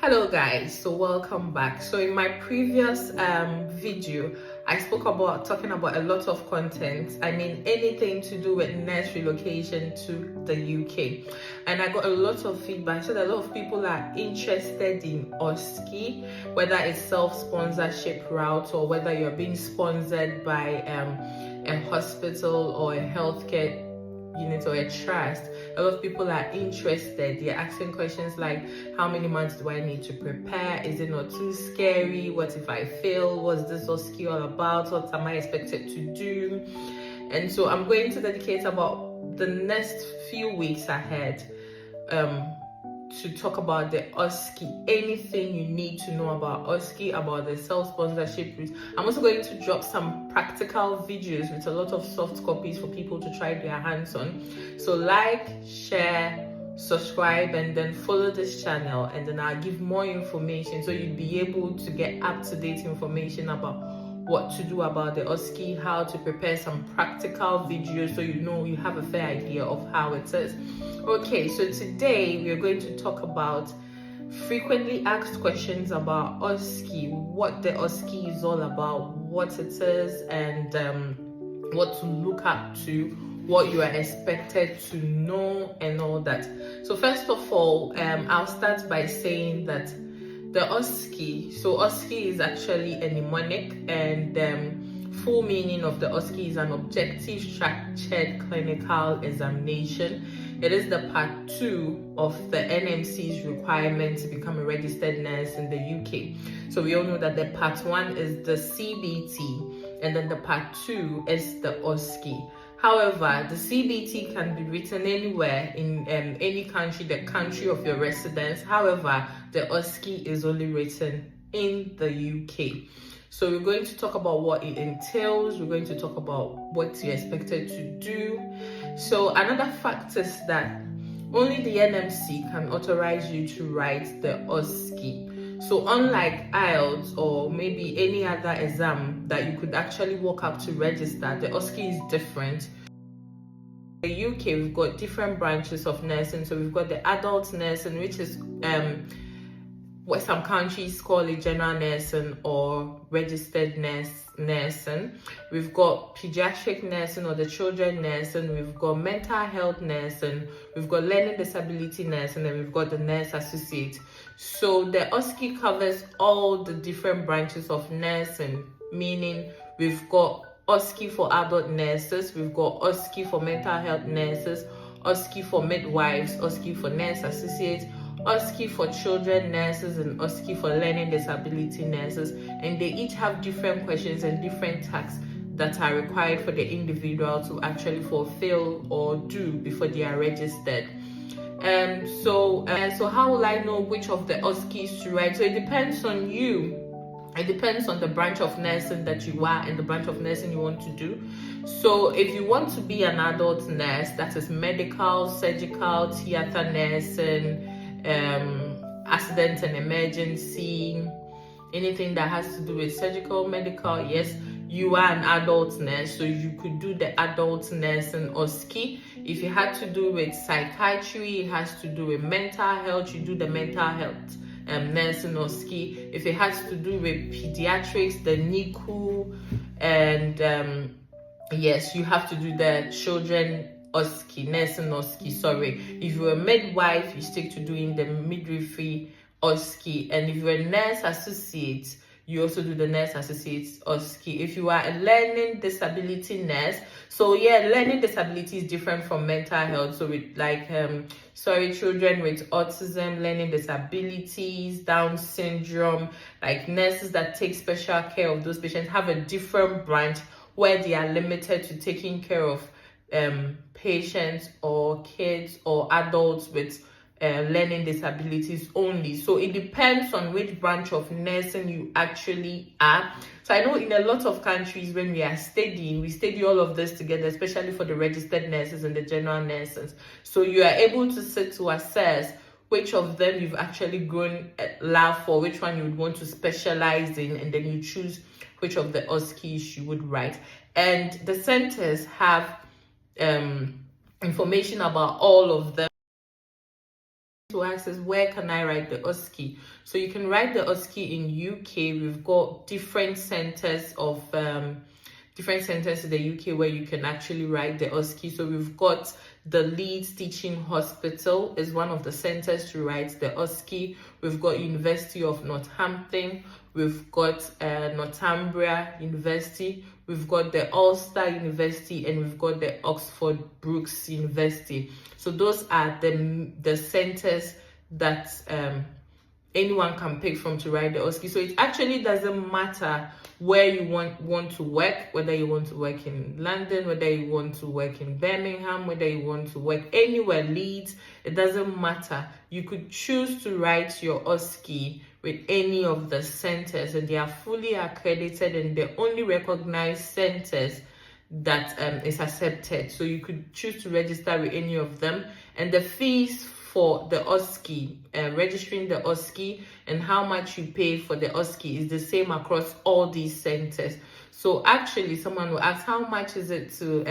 Hello guys, so welcome back. So in my previous video I spoke about talking about a lot of content. I mean anything to do with nurse relocation to the UK, and I got a lot of feedback. So that a lot of people are interested in OSCE, whether it's self-sponsorship route or whether you're being sponsored by a hospital or a healthcare unit or a trust. A lot of people are interested. They're asking questions like, how many months do I need to prepare? Is it not too scary? What if I fail? What's this OSCE all about? What am I expected to do? And so I'm going to dedicate about the next few weeks ahead to talk about the OSCE, anything you need to know about OSCE, about the self-sponsorship route. I'm also going to drop some practical videos with a lot of soft copies for people to try their hands on. So like, share, subscribe, and then follow this channel, and then I'll give more information so you'll be able to get up-to-date information about what to do about the OSCE, how to prepare some practical videos so you have a fair idea of how it is. Okay, so today we are going to talk about frequently asked questions about OSCE, what the OSCE is all about, what it is, and what to look up to, what you are expected to know, and all that. So first of all, I'll start by saying that the OSCE, so OSCE is actually a mnemonic, and full meaning of the OSCE is an objective structured clinical examination. It is the part 2 of the NMC's requirement to become a registered nurse in the UK. So we all know that the part 1 is the CBT, and then the part 2 is the OSCE. However, the CBT can be written anywhere in any country, the country of your residence. However, the OSCE is only written in the UK. So we're going to talk about what it entails. We're going to talk about what you're expected to do. So another fact is that only the NMC can authorize you to write the OSCE. So unlike IELTS or maybe any other exam that you could actually walk up to register, the OSCE is different. In the UK, we've got different branches of nursing. So we've got the adult nursing, which is what some countries call it general nursing or registered nursing. We've got pediatric nursing or the children nursing. We've got mental health nursing. We've got learning disability nursing, and we've got the nurse associate. So the OSCE covers all the different branches of nursing, meaning we've got OSCE for adult nurses, we've got OSCE for mental health nurses, OSCE for midwives, OSCE for nurse associates, OSCE for children nurses, and OSCE for learning disability nurses. And they each have different questions and different tasks that are required for the individual to actually fulfill or do before they are registered. So how will I know which of the OSCEs to write? So it depends on you. It depends on the branch of nursing that you are and the branch of nursing you want to do. So if you want to be an adult nurse, that is medical, surgical, theater nursing, accident and emergency, anything that has to do with surgical, medical, yes, you are an adult nurse, so you could do the adult nursing OSCE. If it had to do with psychiatry, it has to do with mental health, you do the mental health nursing OSCE. If it has to do with pediatrics, the NICU, and yes, you have to do the children OSCE, nursing OSCE, sorry. If you're a midwife, you stick to doing the midwifery OSCE, and if you're a nurse associate, you also do the nurse associate OSCE. If you are a learning disability nurse, so yeah, learning disability is different from mental health. So with like children with autism, learning disabilities, Down syndrome, like nurses that take special care of those patients have a different branch where they are limited to taking care of patients or kids or adults with learning disabilities only. So it depends on which branch of nursing you actually are. So I know in a lot of countries when we are studying, we study all of this together, especially for the registered nurses and the general nurses. So you are able to sit to assess which of them you've actually grown love for, which one you would want to specialize in, and then you choose which of the OSCEs you would write. And the centers have information about all of them. to ask is, where can I write the OSCE? So you can write the OSCE in UK. We've got different centers in the UK where you can actually write the OSCE. So we've got the Leeds Teaching Hospital is one of the centers to write the OSCE. We've got University of Northampton. We've got Northumbria University. We've got the Ulster University, and we've got the Oxford Brookes University. So those are the centers that anyone can pick from to write the OSCE. So it actually doesn't matter where you want to work, whether you want to work in London, whether you want to work in Birmingham, whether you want to work anywhere, Leeds, it doesn't matter. You could choose to write your OSCE with any of the centers, and they are fully accredited and the only recognized centers that is accepted. So you could choose to register with any of them, and the fees for the OSCE, registering the OSCE, and how much you pay for the OSCE is the same across all these centers. So actually, someone will ask, how much is it to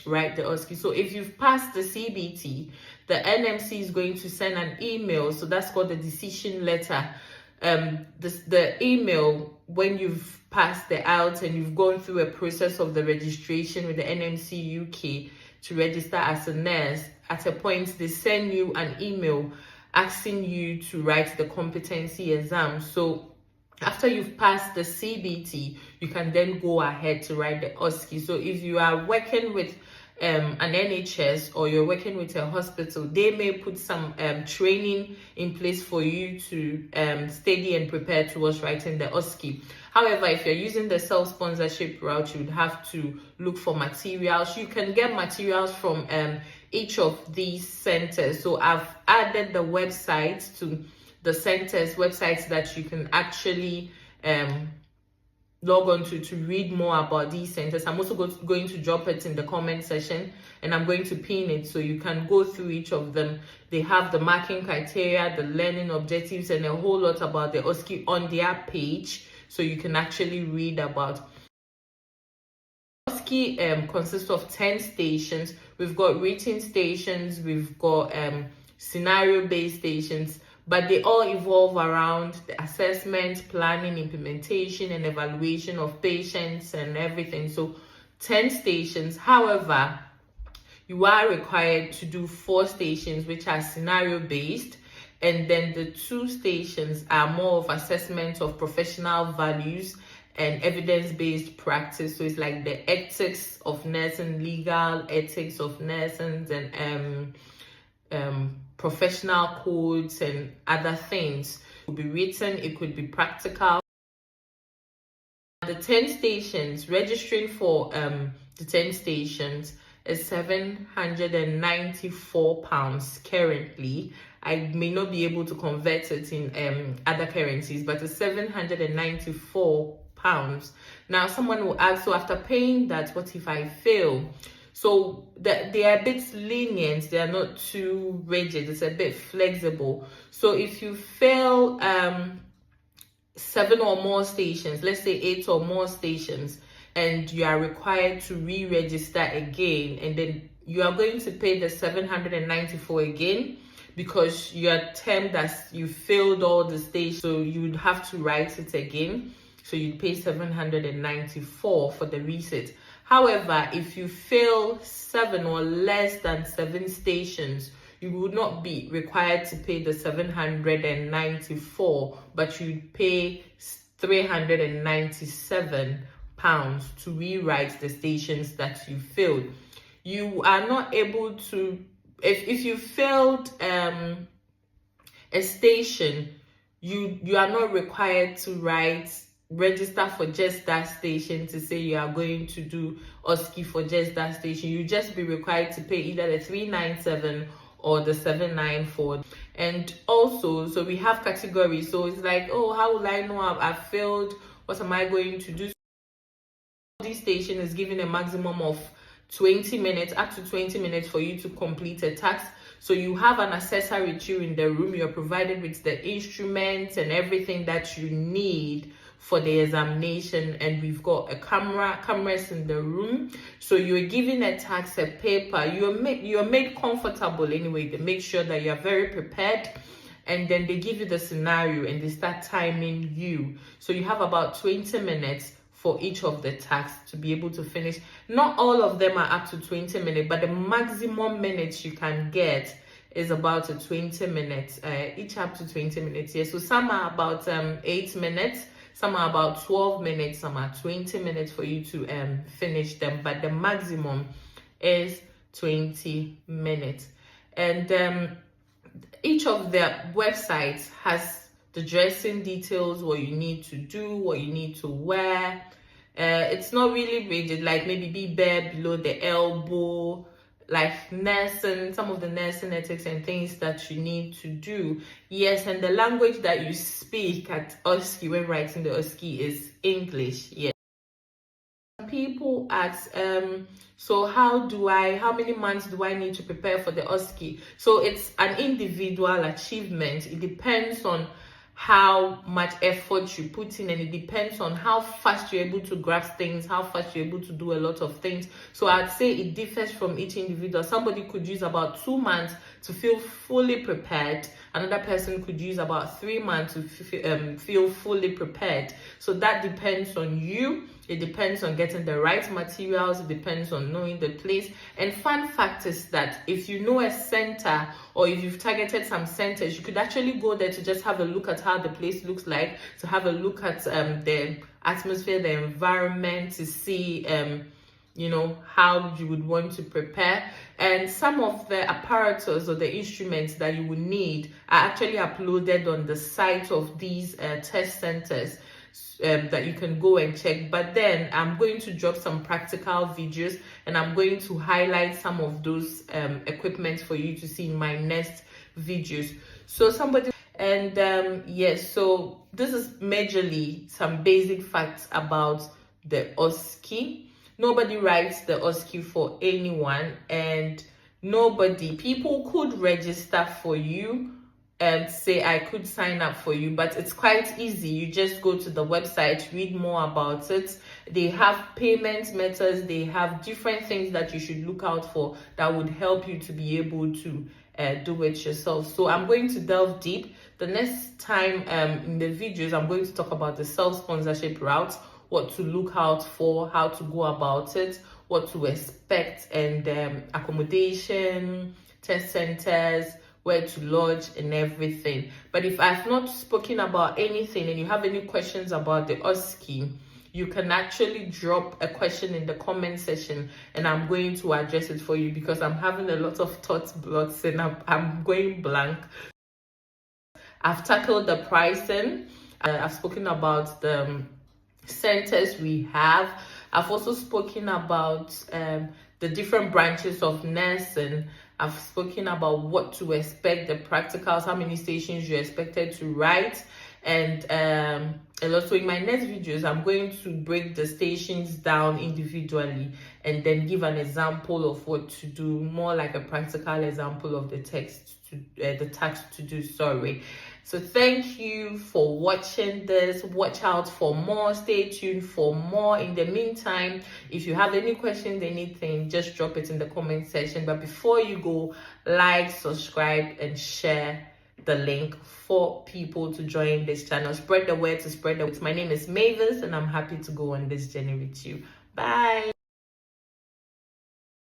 write the OSCE? So if you've passed the CBT, the NMC is going to send an email. So that's called the decision letter. The email, when you've passed the IELTS and you've gone through a process of the registration with the NMC UK to register as a nurse, at a point they send you an email asking you to write the competency exam. So after you've passed the CBT, you can then go ahead to write the OSCE. So if you are working with an NHS or you're working with a hospital, they may put some training in place for you to study and prepare towards writing the OSCE. However, if you're using the self-sponsorship route, you would have to look for materials. You can get materials from each of these centers. So I've added the websites to the centers websites that you can actually log on to read more about these centers. I'm also going to drop it in the comment section, and I'm going to pin it so you can go through each of them. They have the marking criteria, the learning objectives, and a whole lot about the OSCE on their page, so you can actually read about. OSCE consists of 10 stations. We've got written stations, we've got scenario-based stations, but they all evolve around the assessment, planning, implementation, and evaluation of patients and everything. So 10 stations. However, you are required to do 4 stations, which are scenario-based, and then the 2 stations are more of assessment of professional values and evidence-based practice. So it's like the ethics of nursing, legal ethics of nursing, and professional codes and other things. It could be written, it could be practical. The 10 stations, registering for the 10 stations is £794 currently. I may not be able to convert it in other currencies, but it's £794. Now someone will ask, so after paying that, what if I fail? So they are a bit lenient, they are not too rigid, it's a bit flexible. So if you fail 7 or more stations, let's say 8 or more stations, and you are required to re-register again, and then you are going to pay the 794 again, because you are termed as you failed all the stations, so you would have to write it again. So you pay 794 for the reset. However, if you fail 7 or less than 7 stations, you would not be required to pay the 794, but you'd pay £397 to rewrite the stations that you failed. You are not able to, if you failed a station, you are not required to register for just that station to say you are going to do OSCE for just that station. You just be required to pay either the 397 or the 794. And also, so we have categories. So it's like, oh, how will I know I've failed? What am I going to do? This station is given a maximum of 20 minutes, up to 20 minutes for you to complete a task. So you have an assessor with you in the room. You're provided with the instruments and everything that you need for the examination, and we've got cameras in the room. So you're given a task, a paper. You're made comfortable anyway. They make sure that you're very prepared, and then they give you the scenario and they start timing you. So you have about 20 minutes for each of the tasks to be able to finish. Not all of them are up to 20 minutes, but the maximum minutes you can get is about 20 minutes, each up to 20 minutes. Yeah, so some are about 8 minutes, some are about 12 minutes, some are 20 minutes for you to finish them, but the maximum is 20 minutes. And each of the websites has the dressing details, what you need to do, what you need to wear. It's not really rigid, like maybe be bare below the elbow, like nursing, some of the nursing ethics and things that you need to do. Yes, and the language that you speak at OSCE when writing the OSCE is English. Yes. People ask, so how many months do I need to prepare for the OSCE? So it's an individual achievement. It depends on how much effort you put in, and it depends on how fast you're able to grasp things, how fast you're able to do a lot of things. So I'd say it differs from each individual. Somebody could use about 2 months to feel fully prepared. Another person could use about 3 months to feel fully prepared. So that depends on you. It depends on getting the right materials. It depends on knowing the place. And fun fact is that if you know a center, or if you've targeted some centers, you could actually go there to just have a look at how the place looks like, to have a look at the atmosphere, the environment, to see how you would want to prepare. And some of the apparatus or the instruments that you would need are actually uploaded on the site of these test centers, that you can go and check. But then I'm going to drop some practical videos, and I'm going to highlight some of those equipment for you to see in my next videos. So yes, so this is majorly some basic facts about the OSCE. Nobody writes the OSCE for anyone, and people could register for you and say, I could sign up for you, but it's quite easy. You just go to the website, read more about it. They have payment methods, they have different things that you should look out for that would help you to be able to do it yourself. So I'm going to delve deep. The next time in the videos, I'm going to talk about the self-sponsorship route, what to look out for, how to go about it, what to expect, and accommodation, test centers, where to lodge, and everything. But if I've not spoken about anything and you have any questions about the OSCE, you can actually drop a question in the comment section, and I'm going to address it for you, because I'm having a lot of thought blocks and I'm going blank. I've tackled the pricing. I've spoken about the centers we have. I've also spoken about the different branches of nursing. I've spoken about what to expect, the practicals, how many stations you're expected to write, and also in my next videos, I'm going to break the stations down individually and then give an example of what to do, more like a practical example of the task to do. So thank you for watching this. Watch out for more. Stay tuned for more. In the meantime, if you have any questions, anything, just drop it in the comment section. But before you go, like, subscribe, and share the link for people to join this channel. Spread the word to spread the word. My name is Mavis, and I'm happy to go on this journey with you. Bye.